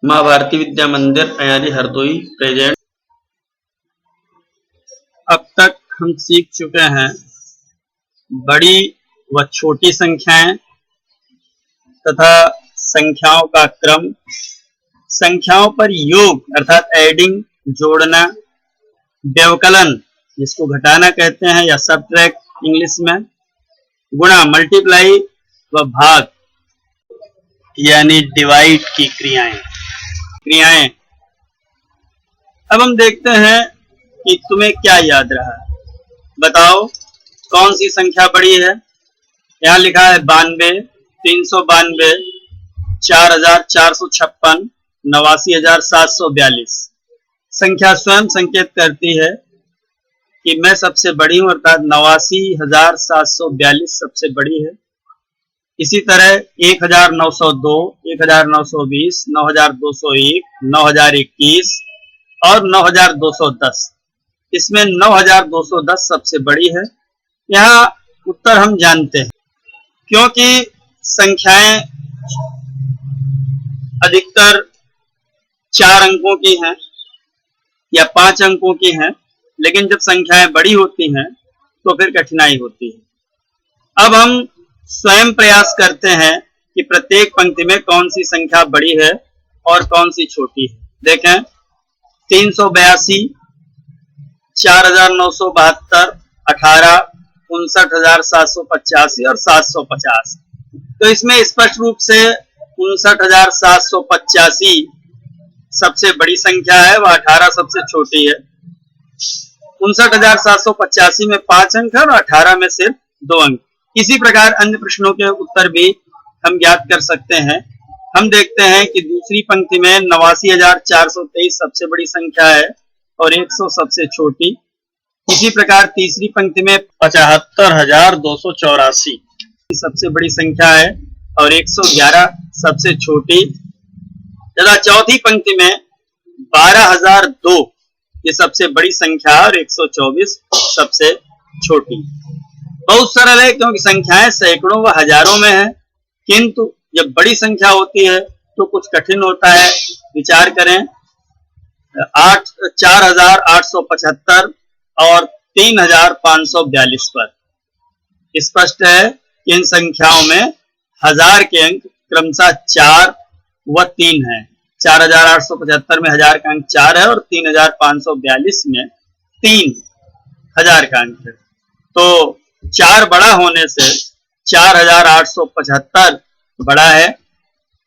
माँ भारती विद्या मंदिर अयारी हरदोई प्रेजेंट। अब तक हम सीख चुके हैं बड़ी व छोटी संख्याएं तथा संख्याओं का क्रम, संख्याओं पर योग अर्थात एडिंग जोड़ना, व्यवकलन जिसको घटाना कहते हैं या सबट्रैक्ट इंग्लिश में, गुणा मल्टीप्लाई व भाग यानी डिवाइड की क्रियाएं। अब हम देखते हैं कि तुम्हें क्या याद रहा। बताओ कौन सी संख्या बड़ी है। यहाँ लिखा है 92, 392, 4456, 89742। संख्या स्वयं संकेत करती है कि मैं सबसे बड़ी हूं अर्थात 89742 सबसे बड़ी है। इसी तरह 1902, 1920, 9201, 9021 और 9210, इसमें 9210 सबसे बड़ी है। यहाँ उत्तर हम जानते हैं क्योंकि संख्याएं अधिकतर 4 अंकों की हैं या 5 अंकों की हैं, लेकिन जब संख्याएं बड़ी होती हैं तो फिर कठिनाई होती है। अब हम स्वयं प्रयास करते हैं कि प्रत्येक पंक्ति में कौन सी संख्या बड़ी है और कौन सी छोटी है। देखें 382, 4972, 18, 59785 और 750। तो इसमें स्पष्ट रूप से 59785 सबसे बड़ी संख्या है व 18 सबसे छोटी है। 59785 में 5 अंक है और 18 में सिर्फ 2 अंक। इसी प्रकार अन्य प्रश्नों के उत्तर भी हम ज्ञात कर सकते हैं। हम देखते हैं कि दूसरी पंक्ति में 89423 सबसे बड़ी संख्या है और 100 सबसे छोटी। इसी प्रकार तीसरी पंक्ति में 75284 सबसे बड़ी संख्या है और 111 सबसे छोटी। तथा चौथी पंक्ति में 12002 ये सबसे बड़ी संख्या और 124 सबसे छोटी। बहुत सरल है क्योंकि संख्याएं सैकड़ों व हजारों में है, किंतु जब बड़ी संख्या होती है तो कुछ कठिन होता है। विचार करें 4875 और 3542 पर। स्पष्ट है कि इन संख्याओं में हजार के अंक क्रमशः 4 व 3 है। 4875 में हजार का अंक 4 है और 3542 में 3000 का अंक है। तो 4 बड़ा होने से 4875 बड़ा है।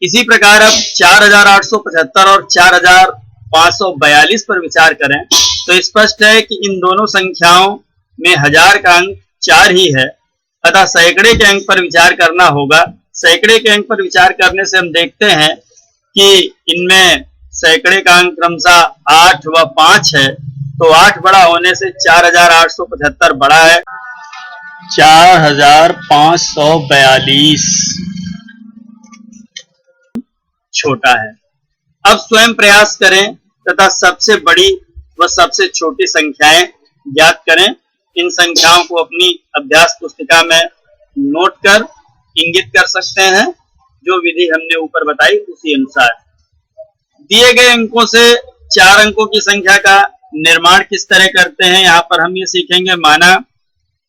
इसी प्रकार अब 4875 और 4542 पर विचार करें तो स्पष्ट है कि इन दोनों संख्याओं में हजार का अंक 4 ही है, अतः सैकड़े के अंक पर विचार करना होगा। सैकड़े के अंक पर विचार करने से हम देखते हैं कि इनमें सैकड़े का अंक क्रमशः 8 व 5 है, तो 8 बड़ा होने से 4875 बड़ा है। 4542 छोटा है। अब स्वयं प्रयास करें तथा सबसे बड़ी व सबसे छोटी संख्याएं ज्ञात करें। इन संख्याओं को अपनी अभ्यास पुस्तिका में नोट कर इंगित कर सकते हैं। जो विधि हमने ऊपर बताई उसी अनुसार दिए गए अंकों से 4 अंकों की संख्या का निर्माण किस तरह करते हैं, यहाँ पर हम ये सीखेंगे। माना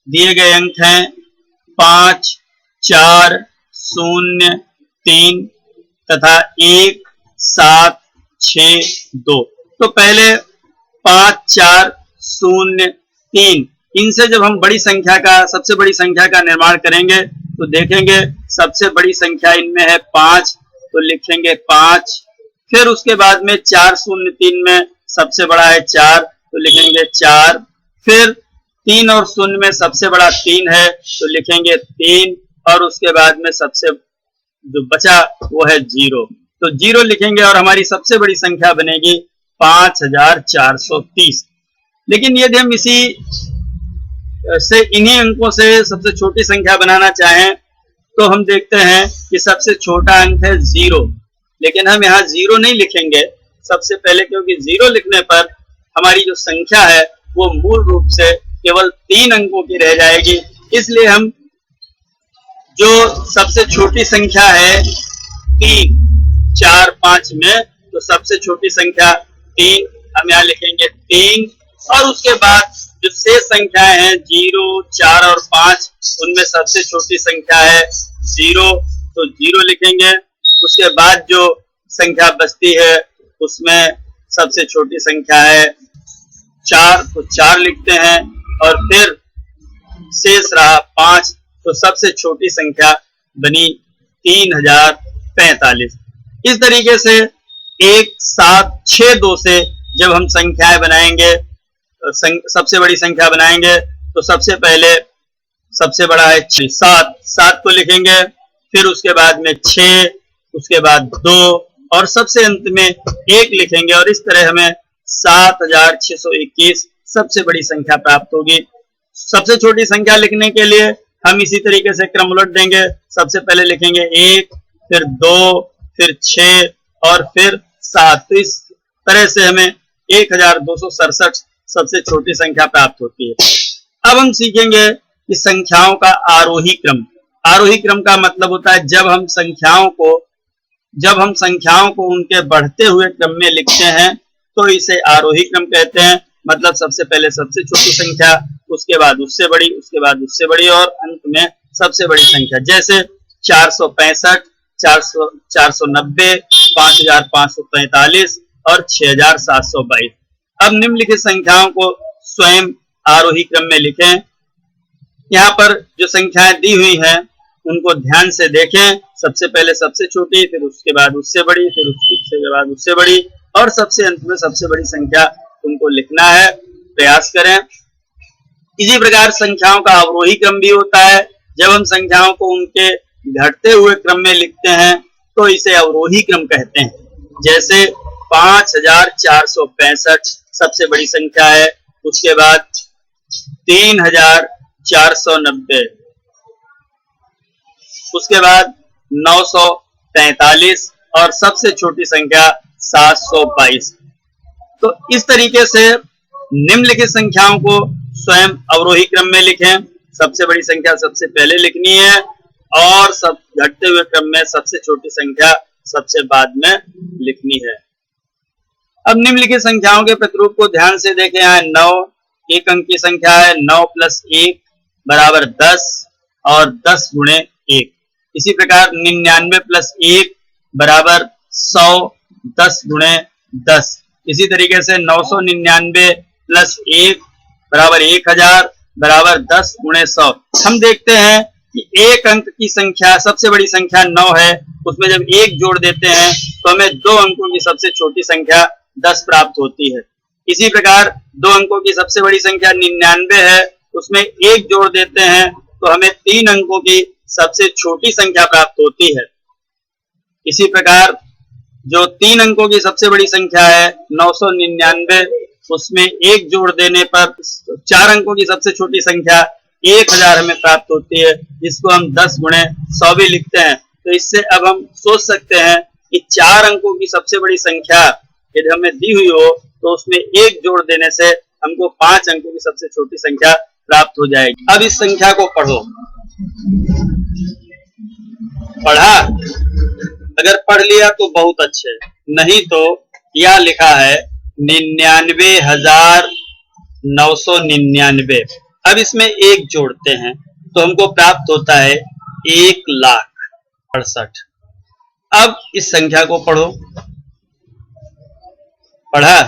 दिए गए अंक हैं 5, 4, 0, 3 तथा 1, 7, 6, 2। तो पहले 5, 4, 0, 3 इनसे जब हम बड़ी संख्या का सबसे बड़ी संख्या का निर्माण करेंगे तो देखेंगे सबसे बड़ी संख्या इनमें है 5, तो लिखेंगे 5। फिर उसके बाद में 4, 0, 3 में सबसे बड़ा है 4, तो लिखेंगे 4। फिर 3 और 0 में सबसे बड़ा 3 है, तो लिखेंगे 3। और उसके बाद में सबसे जो बचा वो है 0, तो 0 लिखेंगे और हमारी सबसे बड़ी संख्या बनेगी 5430। लेकिन यदि हम इसी से इन्हीं अंकों से सबसे छोटी संख्या बनाना चाहें तो हम देखते हैं कि सबसे छोटा अंक है 0, लेकिन हम यहाँ 0 नहीं लिखेंगे सबसे पहले, क्योंकि 0 लिखने पर हमारी जो संख्या है वो मूल रूप से केवल 3 अंकों की रह जाएगी। इसलिए हम जो सबसे छोटी संख्या है 3, 4, 5 में, तो तो सबसे छोटी संख्या 3, हम यहाँ लिखेंगे 3। और उसके बाद जो शेष संख्याएं हैं 0, 4 और 5, उनमें सबसे छोटी संख्या है 0, तो 0 लिखेंगे। उसके बाद जो संख्या बचती है उसमें सबसे छोटी संख्या है 4, तो 4 लिखते हैं। और फिर शेष रहा 5, तो सबसे छोटी संख्या बनी 3045। इस तरीके से 1, 7, 6, 2 से जब हम संख्याएं बनाएंगे, सबसे बड़ी संख्या बनाएंगे, तो सबसे पहले सबसे बड़ा है 7, 7 को लिखेंगे। फिर उसके बाद में 6, उसके बाद 2 और सबसे अंत में 1 लिखेंगे। और इस तरह हमें 7621 सबसे बड़ी संख्या प्राप्त होगी। सबसे छोटी संख्या लिखने के लिए हम इसी तरीके से क्रम उलट देंगे। सबसे पहले लिखेंगे 1, फिर 2, फिर 6 और फिर 7। तो इस तरह से हमें 1267 सबसे छोटी संख्या प्राप्त होती है। अब हम सीखेंगे कि संख्याओं का आरोही क्रम। आरोही क्रम का मतलब होता है जब हम संख्याओं को उनके बढ़ते हुए क्रम में लिखते हैं तो इसे आरोही क्रम कहते हैं। मतलब सबसे पहले सबसे छोटी संख्या, उसके बाद उससे बड़ी, उसके बाद उससे बड़ी और अंत में सबसे बड़ी संख्या। जैसे 465, 490, 5545 और 6722। अब निम्नलिखित संख्याओं को स्वयं आरोही क्रम में लिखें। यहाँ पर जो संख्याएं दी हुई हैं उनको ध्यान से देखें। सबसे पहले सबसे छोटी, फिर उसके बाद उससे बड़ी, फिर उसके बाद उससे बड़ी और सबसे अंत में सबसे बड़ी संख्या तुमको लिखना है। प्रयास करें। इसी प्रकार संख्याओं का अवरोही क्रम भी होता है। जब हम संख्याओं को उनके घटते हुए क्रम में लिखते हैं तो इसे अवरोही क्रम कहते हैं। जैसे 5465 सबसे बड़ी संख्या है, उसके बाद 3490, उसके बाद 943 और सबसे छोटी संख्या 722। तो इस तरीके से निम्नलिखित संख्याओं को स्वयं अवरोही क्रम में लिखें। सबसे बड़ी संख्या सबसे पहले लिखनी है और सब घटते हुए क्रम में सबसे छोटी संख्या सबसे बाद में लिखनी है। अब निम्नलिखित संख्याओं के प्रतिरूप को ध्यान से देखें। यहाँ 9 एक अंक की संख्या है। 9 + 1 = 10 और 10 × 1। इसी प्रकार 99 + 1 = 100, 10 × 10। इसी तरीके से 999 + 1 = 1000 = 10 × 100। हम देखते हैं कि एक अंक की संख्या, सबसे बड़ी संख्या 9 है, उसमें जब 1 जोड़ देते हैं तो हमें 2 अंकों की सबसे छोटी संख्या 10 प्राप्त होती है। इसी प्रकार 2 अंकों की सबसे बड़ी संख्या 99 है, उसमें 1 जोड़ देते हैं तो हमें 3 अंकों की सबसे छोटी संख्या प्राप्त होती है। इसी प्रकार जो 3 अंकों की सबसे बड़ी संख्या है 999, उसमें 1 जोड़ देने पर 4 अंकों की सबसे छोटी संख्या 1000 हमें प्राप्त होती है, जिसको हम 10 × 100 भी लिखते हैं। तो इससे अब हम सोच सकते हैं कि 4 अंकों की सबसे बड़ी संख्या यदि हमें दी हुई हो तो उसमें 1 जोड़ देने से हमको 5 अंकों की सबसे छोटी संख्या प्राप्त हो जाएगी। अब इस संख्या को पढ़ो। पढ़ा? अगर पढ़ लिया तो बहुत अच्छे, नहीं तो यह लिखा है 99,999। अब इसमें 1 जोड़ते हैं तो हमको प्राप्त होता है 1,68,000। अब इस संख्या को पढ़ो। पढ़ा?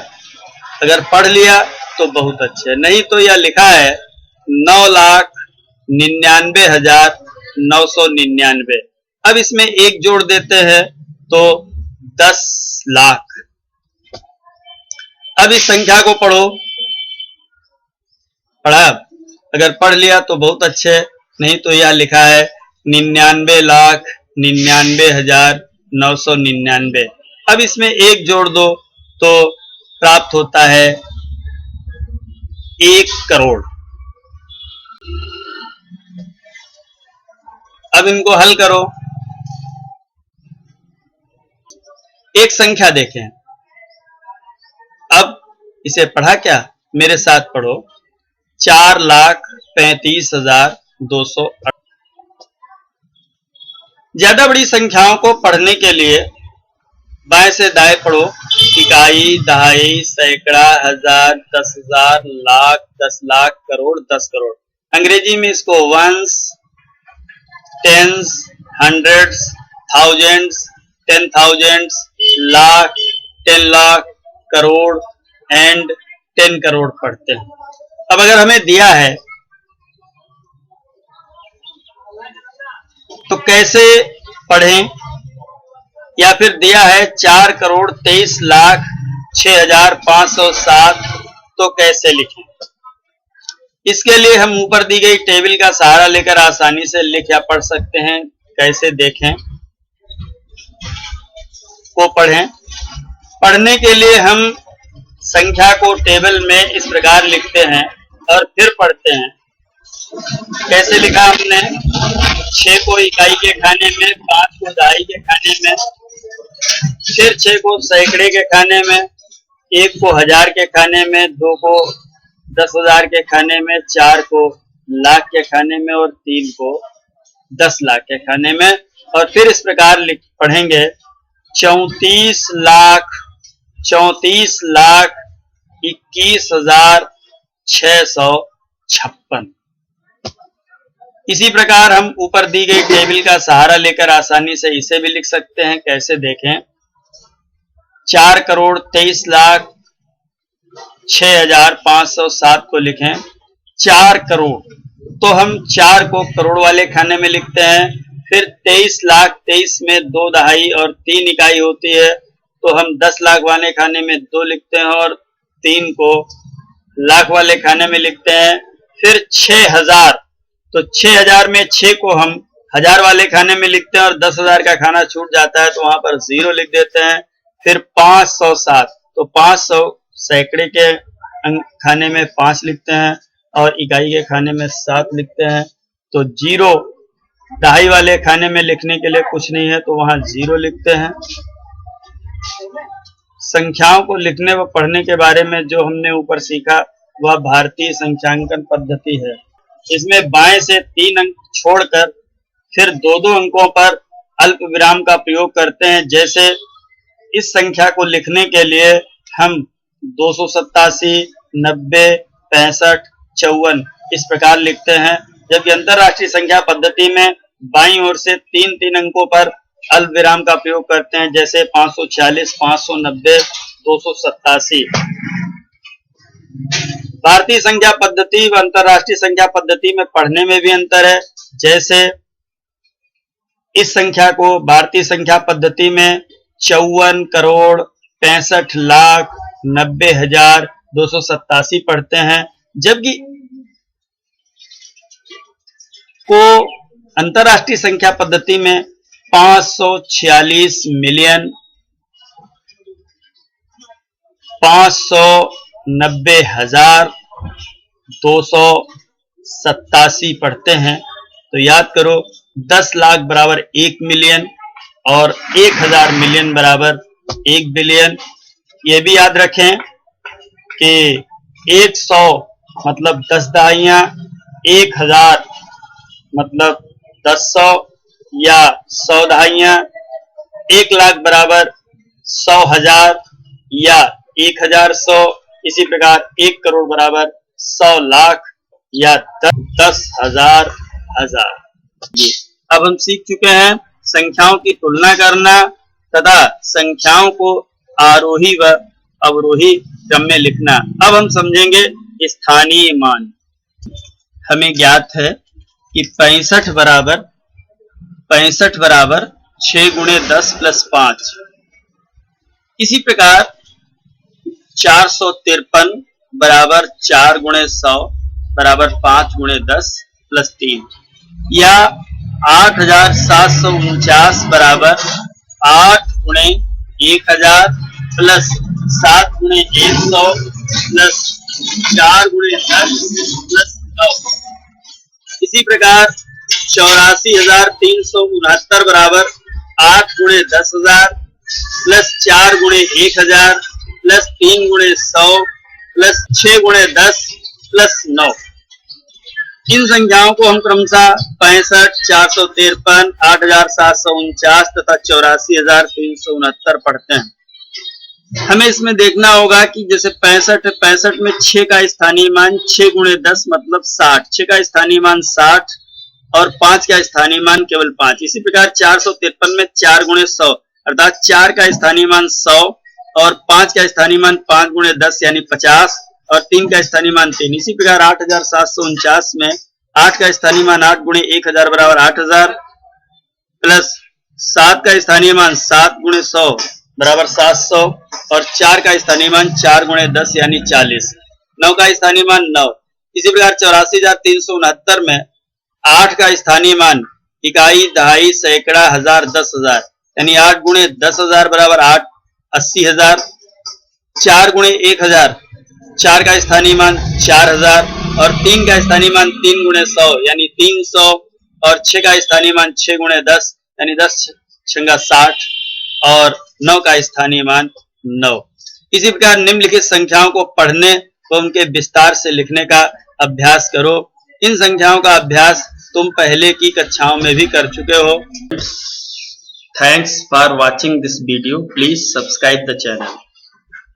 अगर पढ़ लिया तो बहुत अच्छे, नहीं तो यह लिखा है 9,99,999। अब इसमें 1 जोड़ देते हैं तो 10 लाख। अब इस संख्या को पढ़ो। पढ़ा? अगर पढ़ लिया तो बहुत अच्छे, नहीं तो यह लिखा है 99,99,999। अब इसमें 1 जोड़ दो तो प्राप्त होता है 1 करोड़। अब इनको हल करो। एक संख्या देखें। अब इसे पढ़ा क्या? मेरे साथ पढ़ो। 4,35,200। ज्यादा बड़ी संख्याओं को पढ़ने के लिए बाएं से दाएं पढ़ो। इकाई, दहाई, सैकड़ा, हजार, 10,000, लाख, 10 लाख, करोड़, 10 करोड़। अंग्रेजी में इसको ones, tens, hundreds, thousands, 10,000, lakh, 10 lakh, crore and 10 crore पढ़ते हैं। अब अगर हमें दिया है तो कैसे पढ़ें, या फिर दिया है 4,23,06,507 तो कैसे लिखें। इसके लिए हम ऊपर दी गई टेबल का सहारा लेकर आसानी से लिख या पढ़ सकते हैं। कैसे देखें को पढ़ें। पढ़ने के लिए हम संख्या को टेबल में इस प्रकार लिखते हैं और फिर पढ़ते हैं। कैसे लिखा हमने, 6 को इकाई के खाने में, 5 को दहाई के खाने में, फिर 6 को सैकड़े के खाने में, 1 को हजार के खाने में, 2 को 10,000 के खाने में, 4 को लाख के खाने में और 3 को 10 लाख के खाने में। और फिर इस प्रकार पढ़ेंगे 34,21,656। इसी प्रकार हम ऊपर दी गई टेबल का सहारा लेकर आसानी से इसे भी लिख सकते हैं। कैसे देखें, 4,23,06,507 को लिखें 4 करोड़, तो हम 4 को करोड़ वाले खाने में लिखते हैं। फिर 23 लाख, 23 में 2 दहाई और 3 इकाई होती है, तो हम 10 लाख वाले खाने में 2 लिखते हैं और 3 को लाख वाले खाने में लिखते हैं। फिर 6,000, तो 6,000 में 6 को हम हजार वाले खाने में लिखते हैं और 10,000 का खाना छूट जाता है तो वहां पर 0 लिख देते हैं। फिर 507, तो 500 सैकड़े के खाने में 5 लिखते हैं और इकाई के खाने में 7 लिखते हैं। तो 0 दहाई वाले खाने में लिखने के लिए कुछ नहीं है तो वहां 0 लिखते हैं। संख्याओं को लिखने व पढ़ने के बारे में जो हमने ऊपर सीखा वह भारतीय संख्यांकन पद्धति है। इसमें बाएं से 3 अंक छोड़कर फिर 2-2 अंकों पर अल्प विराम का प्रयोग करते हैं। जैसे इस संख्या को लिखने के लिए हम 287, 90, 65, 54 इस प्रकार लिखते हैं, जबकि अंतरराष्ट्रीय संख्या पद्धति में बाईं ओर से 3-3 अंकों पर अल्प विराम का प्रयोग करते हैं। जैसे 546, 590, 287। भारतीय संख्या पद्धति व अंतरराष्ट्रीय संख्या पद्धति में पढ़ने में भी अंतर है। जैसे इस संख्या को भारतीय संख्या पद्धति में 54 करोड़ 65 लाख 90,287 पढ़ते हैं, जबकि को अंतरराष्ट्रीय संख्या पद्धति में 546 मिलियन 590,287 पढ़ते हैं। तो याद करो 10 लाख बराबर 1 मिलियन और 1,000 मिलियन बराबर 1 बिलियन। ये भी याद रखें कि 100 मतलब 10 दहाइयां, 1,000 मतलब 10,100 या 100 दहाइयां, 1 लाख बराबर 100,000 या 1,100। इसी प्रकार 1 करोड़ बराबर 100 लाख या 10,000 हजार। अब हम सीख चुके हैं संख्याओं की तुलना करना तथा संख्याओं को आरोही व अवरोही क्रम में लिखना। अब हम समझेंगे स्थानीय मान। हमें ज्ञात है कि 65 बराबर 6 गुणे 10 प्लस 5। इसी प्रकार 453 बराबर 4 गुणे 100 बराबर 5 गुणे 10 प्लस 3, या 8,749 बराबर 8 गुणे 1,000 प्लस 7 गुणे 100 प्लस 4 गुणे 10 प्लस 9। इसी प्रकार 84,369 बराबर 8 गुणे 10,000 प्लस 4 गुणे 1,000 प्लस 3 गुणे 100 प्लस 6 गुणे 10 प्लस 9। इन संख्याओं को हम क्रमशः 65, 453, 8749 तथा 84,369 पढ़ते हैं। हमें इसमें देखना होगा कि जैसे 65 है, 65 में 6 का स्थानीय मान 6 गुणे 10 मतलब 60, 6 का स्थानीय मान 60 और 5 का स्थानीय मान केवल 5। इसी प्रकार 453 में 4 गुणे 100 अर्थात 4 का स्थानीय मान 100 और 5 का स्थानीय मान 5 गुणे 10 यानी 50 और 3 का स्थानीय मान 3। इसी प्रकार 8749 में 8 का स्थानीय मान 8 गुणे 1000 बराबर 8000 प्लस 7 का स्थानीय मान 7 गुणे 100 बराबर 700 और 4 का स्थानीय मान 4 गुणे 10 यानी 40। 9 का स्थानीय मान 9। इसी प्रकार 84,369 में 8 का स्थानीय मान इकाई, दहाई, सैकड़ा, हजार, 10,000 यानी 8 गुणे 10,000 बराबर 8 80,000। 4 गुणे 1000 4 का स्थानीय मान 4000 और 3 का स्थानीय मान 3 गुणे 100 यानी 300 और 6 का स्थानीय मान 6 गुणे 10 यानी 10 छंगा 60 और 9 का स्थानीय मान 9। इसी प्रकार निम्नलिखित संख्याओं को पढ़ने व उनके विस्तार से लिखने का अभ्यास करो। इन संख्याओं का अभ्यास तुम पहले की कक्षाओं में भी कर चुके हो। Thanks for watching this video. Please subscribe the channel.